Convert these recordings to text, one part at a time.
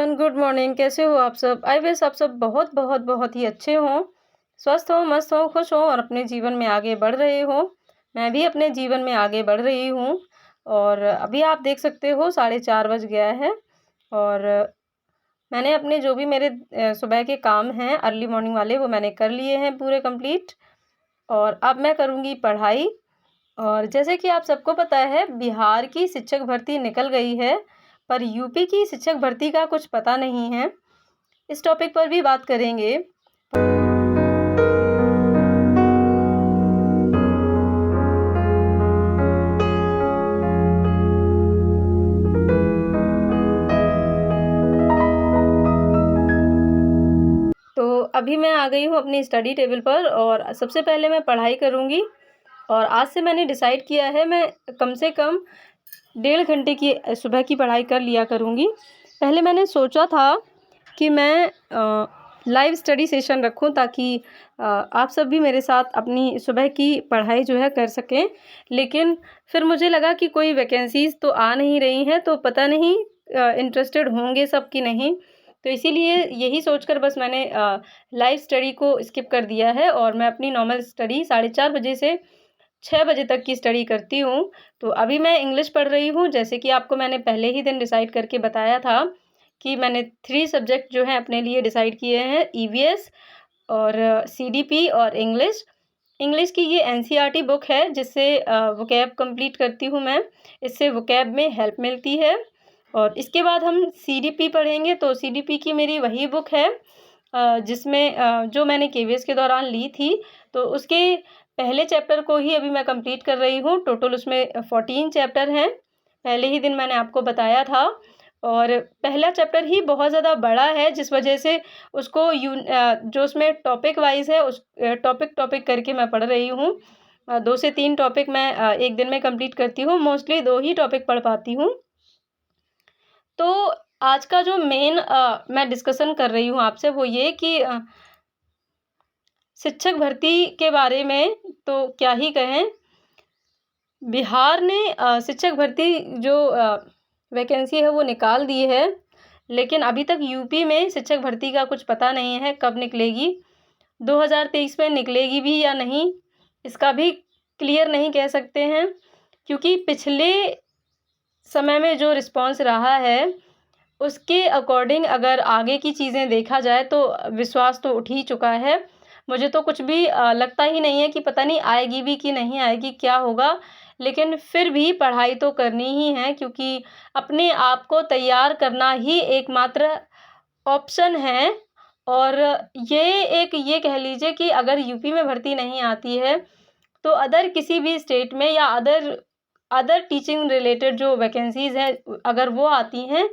Everyone, good morning. कैसे हो आप सब? आई विश आप सब बहुत बहुत बहुत ही अच्छे हों, स्वस्थ हों, मस्त हों, खुश हों और अपने जीवन में आगे बढ़ रहे हों। मैं भी अपने जीवन में आगे बढ़ रही हूँ और अभी आप देख सकते हो 4:30 बज गया है और मैंने अपने जो भी मेरे सुबह के काम हैं अर्ली मॉर्निंग वाले वो मैंने कर लिए हैं पूरे कंप्लीट और अब मैं करूँगी पढ़ाई। और जैसे कि आप सबको पता है बिहार की शिक्षक भर्ती निकल गई है, पर यूपी की शिक्षक भर्ती का कुछ पता नहीं है। इस टॉपिक पर भी बात करेंगे। तो अभी मैं आ गई हूँ अपनी स्टडी टेबल पर और सबसे पहले मैं पढ़ाई करूँगी और आज से मैंने डिसाइड किया है मैं कम से कम 1.5 घंटे की सुबह की पढ़ाई कर लिया करूँगी। पहले मैंने सोचा था कि मैं लाइव स्टडी सेशन रखूं ताकि आप सब भी मेरे साथ अपनी सुबह की पढ़ाई जो है कर सकें। लेकिन फिर मुझे लगा कि कोई वैकेंसीज़ तो आ नहीं रही हैं, तो पता नहीं इंटरेस्टेड होंगे सब कि नहीं। तो इसीलिए यही सोचकर बस मैंने लाइव स्टडी को स्किप कर दिया है और मैं अपनी नॉर्मल स्टडी 4:30 बजे से 6 बजे तक की स्टडी करती हूँ। तो अभी मैं इंग्लिश पढ़ रही हूँ, जैसे कि आपको मैंने पहले ही दिन डिसाइड करके बताया था कि मैंने 3 सब्जेक्ट जो हैं अपने लिए डिसाइड किए हैं, ईवीएस और सीडीपी और इंग्लिश। इंग्लिश की ये एनसीईआरटी बुक है जिससे वोकैब कंप्लीट करती हूँ मैं। इससे वोकैब में हेल्प मिलती है और इसके बाद हम सीडीपी पढ़ेंगे। तो सीडीपी की मेरी वही बुक है जिसमें जो मैंने केवीएस के दौरान ली थी, तो उसके पहले चैप्टर को ही अभी मैं कंप्लीट कर रही हूँ। टोटल उसमें 14 चैप्टर हैं। पहले ही दिन मैंने आपको बताया था और पहला चैप्टर ही बहुत ज़्यादा बड़ा है, जिस वजह से उसको जो उसमें टॉपिक वाइज़ है उस टॉपिक करके मैं पढ़ रही हूँ। 2 से 3 टॉपिक मैं एक दिन में कंप्लीट करती हूँ, मोस्टली 2 ही टॉपिक पढ़ पाती हूँ। तो आज का जो मेन मैं डिस्कशन कर रही हूँ आपसे वो ये कि शिक्षक भर्ती के बारे में तो क्या ही कहें। बिहार ने शिक्षक भर्ती जो वैकेंसी है वो निकाल दी है, लेकिन अभी तक यूपी में शिक्षक भर्ती का कुछ पता नहीं है कब निकलेगी। 2023 में निकलेगी भी या नहीं, इसका भी क्लियर नहीं कह सकते हैं, क्योंकि पिछले समय में जो रिस्पॉन्स रहा है उसके अकॉर्डिंग अगर आगे की चीज़ें देखा जाए तो विश्वास तो उठ ही चुका है। मुझे तो कुछ भी लगता ही नहीं है कि पता नहीं आएगी भी कि नहीं आएगी, क्या होगा। लेकिन फिर भी पढ़ाई तो करनी ही है, क्योंकि अपने आप को तैयार करना ही एकमात्र ऑप्शन है। और ये कह लीजिए कि अगर यूपी में भर्ती नहीं आती है, तो अदर किसी भी स्टेट में या अदर टीचिंग रिलेटेड जो वैकेंसीज़ हैं अगर वो आती हैं,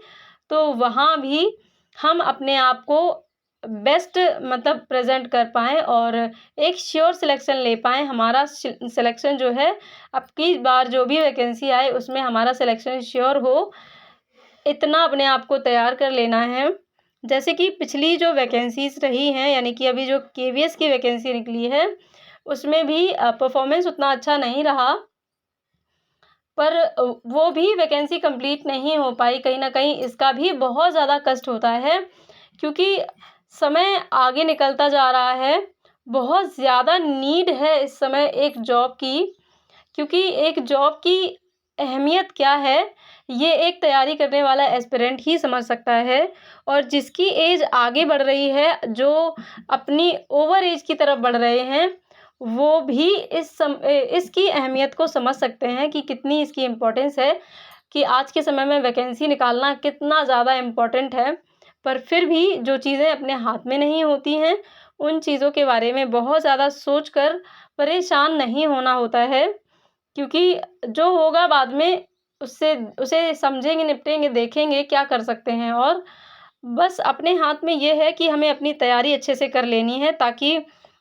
तो वहाँ भी हम अपने आप को बेस्ट मतलब प्रेज़ेंट कर पाएँ और एक श्योर सिलेक्शन ले पाएँ। हमारा सिलेक्शन जो है, अब की बार जो भी वैकेंसी आए उसमें हमारा सिलेक्शन श्योर हो, इतना अपने आप को तैयार कर लेना है। जैसे कि पिछली जो वैकेंसीज़ रही हैं, यानी कि अभी जो केवीएस की वैकेंसी निकली है, उसमें भी परफ़ॉर्मेंस उतना अच्छा नहीं रहा। पर वो भी वैकेंसी कंप्लीट नहीं हो पाई। कहीं न कहीं इसका भी बहुत ज़्यादा कष्ट होता है, क्योंकि समय आगे निकलता जा रहा है। बहुत ज़्यादा नीड है इस समय एक जॉब की, क्योंकि एक जॉब की अहमियत क्या है, ये एक तैयारी करने वाला एस्पिरेंट ही समझ सकता है। और जिसकी एज आगे बढ़ रही है, जो अपनी ओवर एज की तरफ बढ़ रहे हैं, वो भी इसकी अहमियत को समझ सकते हैं कि कितनी इसकी इम्पोर्टेंस है, कि आज के समय में वैकेंसी निकालना कितना ज़्यादा इम्पोर्टेंट है। पर फिर भी जो चीज़ें अपने हाथ में नहीं होती हैं, उन चीज़ों के बारे में बहुत ज़्यादा सोचकर परेशान नहीं होना होता है, क्योंकि जो होगा बाद में उसे समझेंगे, निपटेंगे, देखेंगे क्या कर सकते हैं। और बस अपने हाथ में ये है कि हमें अपनी तैयारी अच्छे से कर लेनी है, ताकि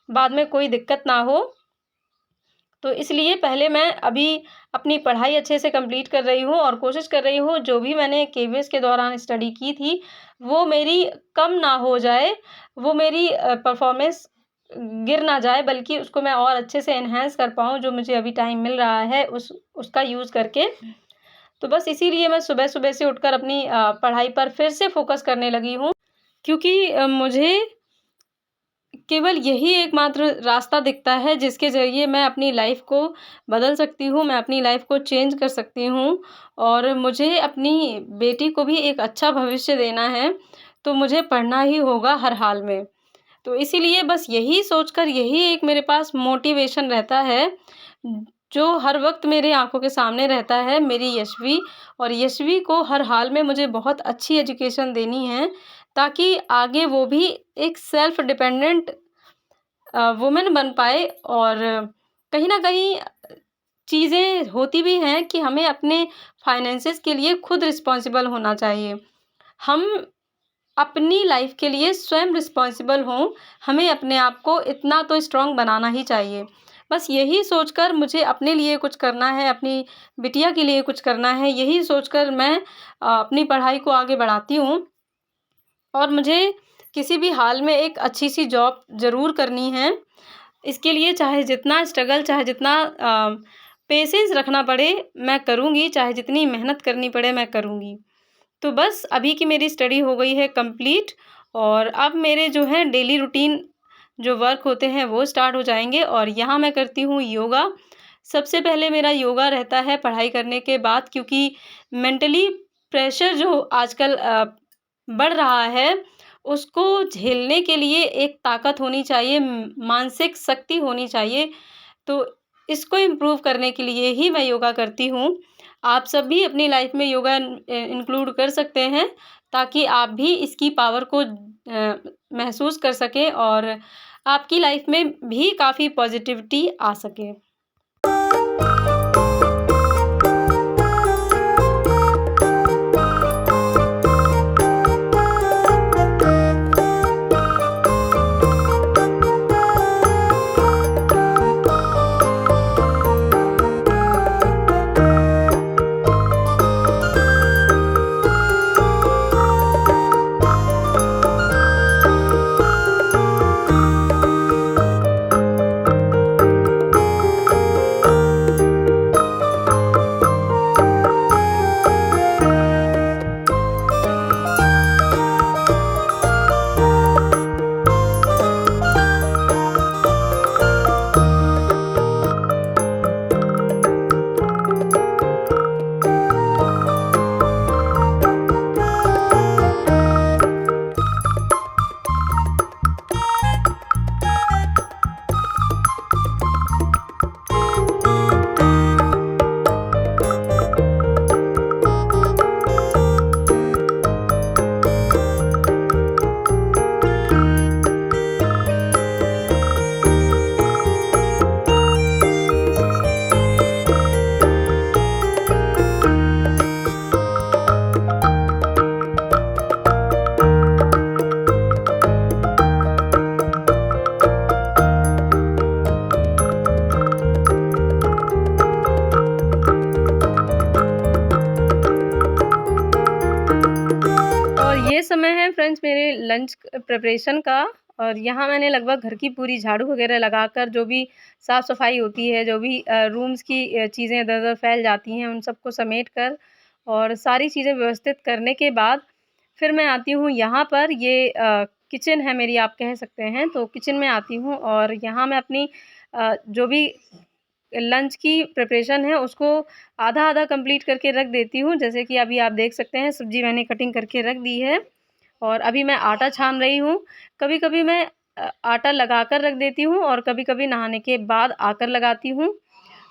बाद में कोई दिक्कत ना हो। तो इसलिए पहले मैं अभी अपनी पढ़ाई अच्छे से कंप्लीट कर रही हूँ और कोशिश कर रही हूँ जो भी मैंने केवीएस के दौरान स्टडी की थी, वो मेरी कम ना हो जाए, वो मेरी परफ़ॉर्मेंस गिर ना जाए, बल्कि उसको मैं और अच्छे से एनहांस कर पाऊँ, जो मुझे अभी टाइम मिल रहा है उसका यूज़ करके। तो बस इसीलिए मैं सुबह-सुबह से उठकर अपनी पढ़ाई पर फिर से फ़ोकस करने लगी हूँ, क्योंकि मुझे केवल यही एकमात्र रास्ता दिखता है जिसके ज़रिए मैं अपनी लाइफ़ को बदल सकती हूँ, मैं अपनी लाइफ़ को चेंज कर सकती हूँ और मुझे अपनी बेटी को भी एक अच्छा भविष्य देना है, तो मुझे पढ़ना ही होगा हर हाल में। तो इसीलिए बस यही सोचकर यही एक मेरे पास मोटिवेशन रहता है, जो हर वक़्त मेरे आँखों के सामने रहता है, मेरी यशवी और यशवी को हर हाल में मुझे बहुत अच्छी एजुकेशन देनी है, ताकि आगे वो भी एक सेल्फ डिपेंडेंट वुमन बन पाए और कहीं न कहीं चीज़ें होती भी हैं कि हमें अपने फाइनेंसेस के लिए खुद रिस्पॉन्सिबल होना चाहिए। हम अपनी लाइफ़ के लिए स्वयं रिस्पॉन्सिबल हों, हमें अपने आप को इतना तो स्ट्रॉन्ग बनाना ही चाहिए। बस यही सोचकर मुझे अपने लिए कुछ करना है, अपनी बिटिया के लिए कुछ करना है, यही सोचकर मैं अपनी पढ़ाई को आगे बढ़ाती हूँ और मुझे किसी भी हाल में एक अच्छी-सी जॉब ज़रूर करनी है। इसके लिए चाहे जितना स्ट्रगल, चाहे जितना पेशेंस रखना पड़े, मैं करूँगी, चाहे जितनी मेहनत करनी पड़े, मैं करूँगी। तो बस अभी की मेरी स्टडी हो गई है कंप्लीट और अब मेरे जो हैं डेली रूटीन जो वर्क होते हैं वो स्टार्ट हो जाएँगे और यहाँ मैं करती हूँ योगा। सबसे पहले मेरा योगा रहता है पढ़ाई करने के बाद, क्योंकि मेंटली प्रेशर जो आजकल बढ़ रहा है, उसको झेलने के लिए एक ताकत होनी चाहिए, मानसिक शक्ति होनी चाहिए। तो इसको इम्प्रूव करने के लिए ही मैं योगा करती हूँ। आप सब भी अपनी लाइफ़ में योगा इंक्लूड कर सकते हैं, ताकि आप भी इसकी पावर को महसूस कर सकें और आपकी लाइफ़ में भी काफ़ी पॉज़िटिविटी आ सके। ये समय है फ्रेंड्स मेरे लंच प्रिपरेशन का और यहाँ मैंने लगभग घर की पूरी झाड़ू वगैरह लगाकर जो भी साफ़-सफ़ाई होती है, जो भी रूम्स की चीज़ें इधर-उधर फैल जाती हैं, उन सबको समेट कर और सारी चीज़ें व्यवस्थित करने के बाद फिर मैं आती हूँ यहाँ पर। ये किचन है मेरी, आप कह सकते हैं। तो किचन में आती हूँ और यहाँ मैं अपनी जो भी लंच की प्रिपरेशन है उसको आधा-आधा कंप्लीट करके रख देती हूँ। जैसे कि अभी आप देख सकते हैं सब्ज़ी मैंने कटिंग करके रख दी है और अभी मैं आटा छान रही हूँ। कभी-कभी मैं आटा लगाकर रख देती हूँ और कभी-कभी नहाने के बाद आकर लगाती हूँ।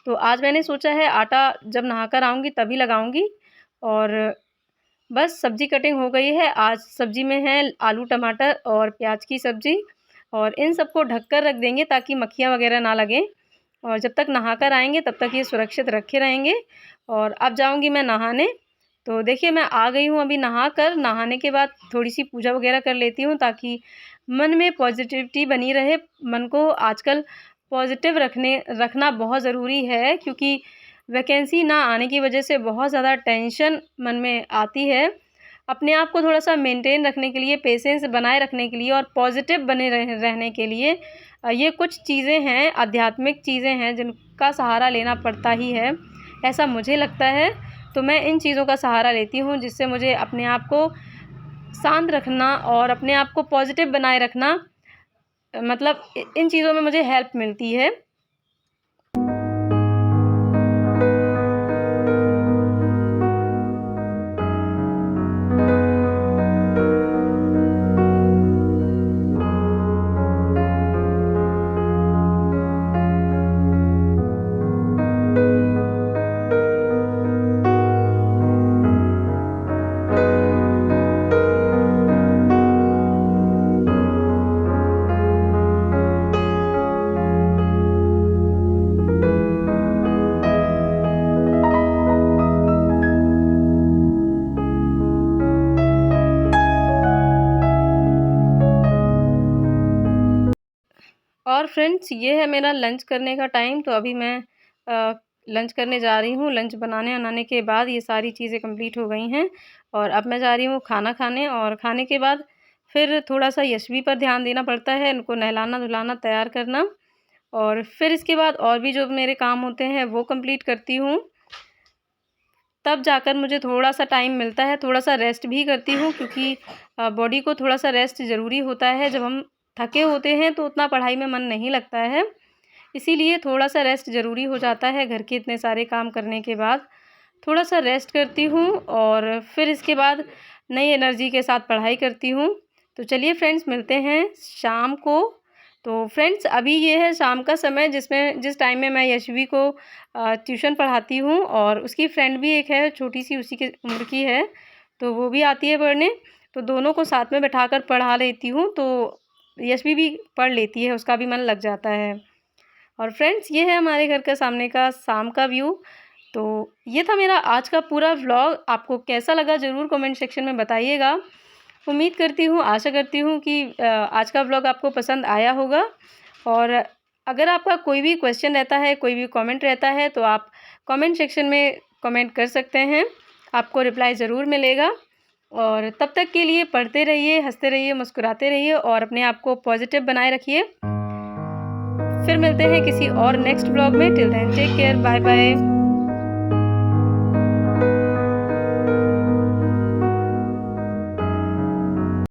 तो आज मैंने सोचा है आटा जब नहाकर आऊँगी तभी लगाऊँगी और बस सब्ज़ी कटिंग हो गई है। आज सब्ज़ी में है आलू टमाटर और प्याज की सब्ज़ी और इन सबको ढक कर रख देंगे ताकि मक्खियाँ वगैरह ना लगें और जब तक नहाकर आएँगे तब तक ये सुरक्षित रखे रहेंगे। और अब जाऊँगी मैं नहाने। तो देखिए मैं आ गई हूँ अभी नहाकर। नहाने के बाद थोड़ी-सी पूजा वगैरह कर लेती हूँ ताकि मन में पॉज़िटिविटी बनी रहे। मन को आजकल पॉज़िटिव रखना बहुत ज़रूरी है, क्योंकि वैकेंसी ना आने की वजह से बहुत ज़्यादा टेंशन मन में आती है। अपने आप को थोड़ा-सा मेंटेन रखने के लिए, पेशेंस बनाए रखने के लिए और पॉज़िटिव बने रहने के लिए ये कुछ चीज़ें हैं, आध्यात्मिक चीज़ें हैं जिनका सहारा लेना पड़ता ही है, ऐसा मुझे लगता है। तो मैं इन चीज़ों का सहारा लेती हूँ, जिससे मुझे अपने आप को शांत रखना और अपने आप को पॉजिटिव बनाए रखना, मतलब इन चीज़ों में मुझे हेल्प मिलती है। और फ्रेंड्स, ये है मेरा लंच करने का टाइम। तो अभी मैं लंच करने जा रही हूँ। लंच बनाने के बाद ये सारी चीज़ें कंप्लीट हो गई हैं और अब मैं जा रही हूँ खाना खाने, और खाने के बाद फिर थोड़ा-सा यशवी पर ध्यान देना पड़ता है, उनको नहलाना-धुलाना, तैयार करना, और फिर इसके बाद और भी जो मेरे काम होते हैं वो कंप्लीट करती हूँ। तब जाकर मुझे थोड़ा-सा टाइम मिलता है, थोड़ा-सा रेस्ट भी करती हूँ, क्योंकि बॉडी को थोड़ा-सा रेस्ट ज़रूरी होता है। जब हम थके होते हैं तो उतना पढ़ाई में मन नहीं लगता है, इसीलिए थोड़ा-सा रेस्ट ज़रूरी हो जाता है। घर के इतने सारे काम करने के बाद थोड़ा-सा रेस्ट करती हूँ और फिर इसके बाद नई एनर्जी के साथ पढ़ाई करती हूँ। तो चलिए फ्रेंड्स, मिलते हैं शाम को। तो फ्रेंड्स, अभी ये है शाम का समय, जिस टाइम में मैं यशवी को ट्यूशन पढ़ाती हूँ, और उसकी फ्रेंड भी एक है, छोटी-सी उसी की उम्र की है, तो वो भी आती है पढ़ने। तो दोनों को साथ में बैठाकर पढ़ा लेती हूँ, तो यशवी भी पढ़ लेती है, उसका भी मन लग जाता है। और फ्रेंड्स, ये है हमारे घर का सामने का शाम का व्यू। तो ये था मेरा आज का पूरा व्लॉग। आपको कैसा लगा ज़रूर कमेंट सेक्शन में बताइएगा। उम्मीद करती हूँ, आशा करती हूँ कि आज का व्लॉग आपको पसंद आया होगा। और अगर आपका कोई भी क्वेश्चन रहता है, कोई भी कमेंट रहता है, तो आप कमेंट सेक्शन में कमेंट कर सकते हैं, आपको रिप्लाई ज़रूर मिलेगा। और तब तक के लिए पढ़ते रहिए, हँसते रहिए, मुस्कुराते रहिए और अपने आप को पॉजिटिव बनाए रखिए। फिर मिलते हैं किसी और नेक्स्ट व्लॉग में। Till then take care, bye bye.